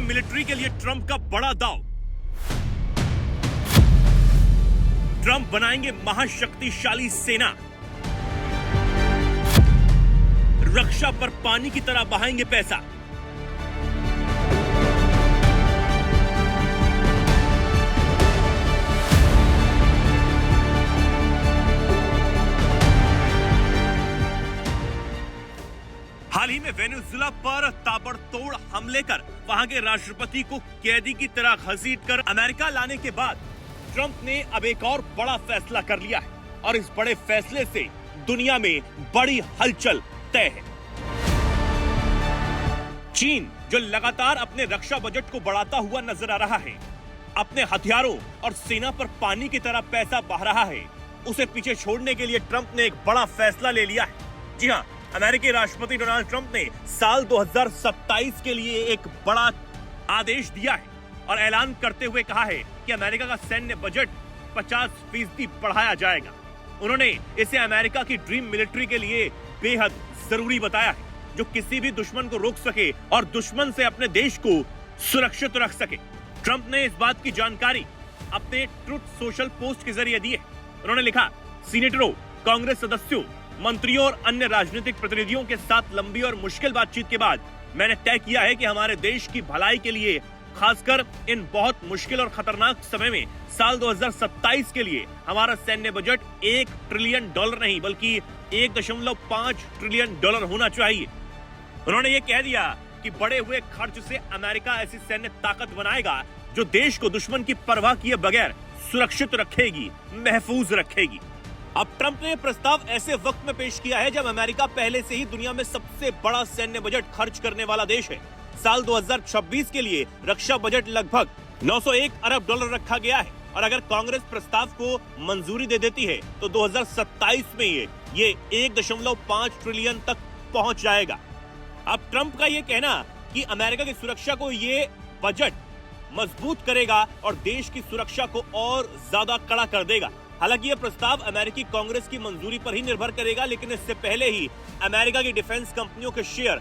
Dream military के लिए Trump का बड़ा दाव। ट्रंप बनाएंगे महाशक्तिशाली सेना, रक्षा पर पानी की तरह बहाएंगे पैसा। हाल ही में वेनेजुएला पर ताबड़तोड़ हमले कर वहां के राष्ट्रपति को कैदी की तरह घसीटकर अमेरिका लाने के बाद ट्रंप ने अब एक और बड़ा फैसला कर लिया है और इस बड़े फैसले से दुनिया में बड़ी हलचल तय है। चीन, जो लगातार अपने रक्षा बजट को बढ़ाता हुआ नजर आ रहा है, अपने हथियारों और सेना पर पानी की तरह पैसा बहा रहा है, उसे पीछे छोड़ने के लिए ट्रंप ने एक बड़ा फैसला ले लिया है। जी हां, अमेरिकी राष्ट्रपति डोनाल्ड ट्रंप ने साल 2027 के लिए एक बड़ा आदेश दिया है और ऐलान करते हुए कहा है कि अमेरिका का सैन्य बजट 50% बढ़ाया जाएगा। उन्होंने इसे अमेरिका की ड्रीम मिलिट्री के लिए बेहद जरूरी बताया है, जो किसी भी दुश्मन को रोक सके और दुश्मन से अपने देश को सुरक्षित रख सके। ट्रंप ने इस बात की जानकारी अपने ट्रुथ सोशल पोस्ट के जरिए दी है। उन्होंने लिखा, सीनेटरों, कांग्रेस सदस्यों, मंत्रियों और अन्य राजनीतिक प्रतिनिधियों के साथ लंबी और मुश्किल बातचीत के बाद मैंने तय किया है कि हमारे देश की भलाई के लिए, खासकर इन बहुत मुश्किल और खतरनाक समय में, साल 2027 के लिए हमारा सैन्य बजट $1 ट्रिलियन नहीं बल्कि $1.5 ट्रिलियन होना चाहिए। उन्होंने ये कह दिया कि बढ़े हुए खर्च से अमेरिका ऐसी सैन्य ताकत बनाएगा जो देश को दुश्मन की परवाह किए बगैर सुरक्षित रखेगी, महफूज रखेगी। अब ट्रंप ने प्रस्ताव ऐसे वक्त में पेश किया है जब अमेरिका पहले से ही दुनिया में सबसे बड़ा सैन्य बजट खर्च करने वाला देश है। साल 2026 के लिए रक्षा बजट लगभग $901 अरब रखा गया है और अगर कांग्रेस प्रस्ताव को मंजूरी दे देती है तो 2027 में ये 1.5 ट्रिलियन तक पहुंच जाएगा। अब ट्रंप का ये कहना कि अमेरिका की सुरक्षा को ये बजट मजबूत करेगा और देश की सुरक्षा को और ज्यादा कड़ा कर देगा। हालांकि यह प्रस्ताव अमेरिकी कांग्रेस की मंजूरी पर ही निर्भर करेगा, लेकिन इससे पहले ही अमेरिका की डिफेंस कंपनियों के शेयर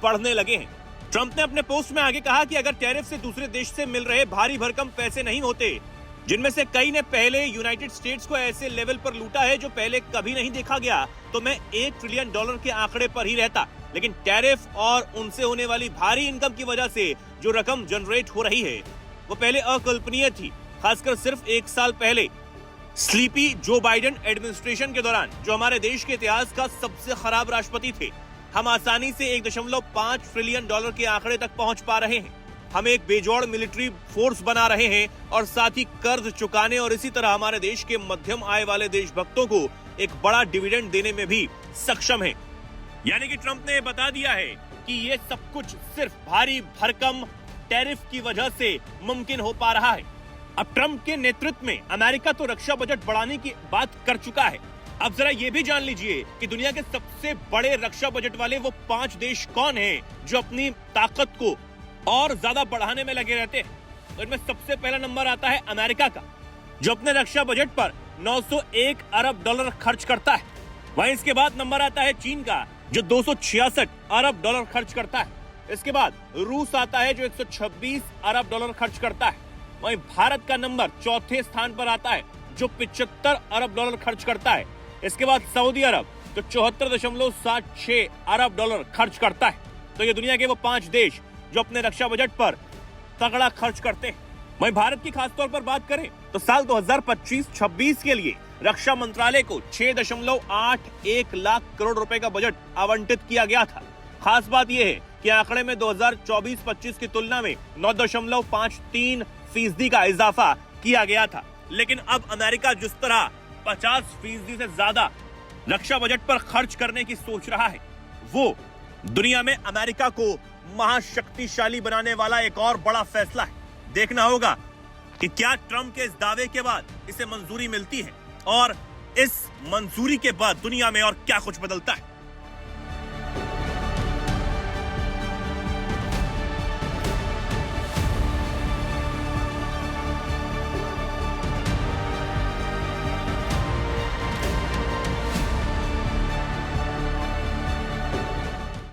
बढ़ने लगे हैं। ट्रंप ने अपने पोस्ट में आगे कहा कि अगर टैरिफ से दूसरे देश से मिल रहे भारी भरकम पैसे नहीं होते, जिनमें से कई ने पहले यूनाइटेड स्टेट्स को ऐसे लेवल पर लूटा है जो पहले कभी नहीं देखा गया, तो मैं $1 ट्रिलियन के आंकड़े पर ही रहता। लेकिन टैरिफ और उनसे होने वाली भारी इनकम की वजह से जो रकम जनरेट हो रही है वो पहले अकल्पनीय थी, खासकर सिर्फ 1 साल पहले स्लीपी जो बाइडेन एडमिनिस्ट्रेशन के दौरान, जो हमारे देश के इतिहास का सबसे खराब राष्ट्रपति थे। हम आसानी से $1.5 ट्रिलियन के आंकड़े तक पहुंच पा रहे हैं। हम एक बेजोड़ मिलिट्री फोर्स बना रहे हैं और साथ ही कर्ज चुकाने और इसी तरह हमारे देश के मध्यम आय वाले देशभक्तों को एक बड़ा डिविडेंड देने में भी सक्षम है। यानी कि ट्रंप ने बता दिया है कि ये सब कुछ सिर्फ भारी भरकम टैरिफ की वजह से मुमकिन हो पा रहा है। अब ट्रंप के नेतृत्व में अमेरिका तो रक्षा बजट बढ़ाने की बात कर चुका है। अब जरा ये भी जान लीजिए कि दुनिया के सबसे बड़े रक्षा बजट वाले वो 5 देश कौन हैं जो अपनी ताकत को और ज्यादा बढ़ाने में लगे रहते हैं। तो इनमें सबसे पहला नंबर आता है अमेरिका का, जो अपने रक्षा बजट पर $901 अरब खर्च करता है। वहीं इसके बाद नंबर आता है चीन का, जो $266 अरब खर्च करता है। इसके बाद रूस आता है जो $126 अरब खर्च करता है। वहीं भारत का नंबर चौथे स्थान पर आता है जो $75 अरब खर्च करता है। इसके बाद सऊदी अरब जो 74.76 अरब खर्च करता है। तो ये दुनिया के वो 5 देश जो अपने रक्षा बजट पर तगड़ा खर्च करते हैं। वहीं भारत की खासतौर पर बात करें तो साल 2025-26 के लिए रक्षा मंत्रालय को 6.81 लाख करोड़ रुपए का बजट आवंटित किया गया था। खास बात यह है कि आंकड़े में 2024-25 की तुलना में 9.53% का इजाफा किया गया था। लेकिन अब अमेरिका जिस तरह 50% से ज्यादा रक्षा बजट पर खर्च करने की सोच रहा है, वो दुनिया में अमेरिका को महाशक्तिशाली बनाने वाला एक और बड़ा फैसला है। देखना होगा कि क्या ट्रंप के इस दावे के बाद इसे मंजूरी मिलती है और इस मंजूरी के बाद दुनिया में और क्या कुछ बदलता है।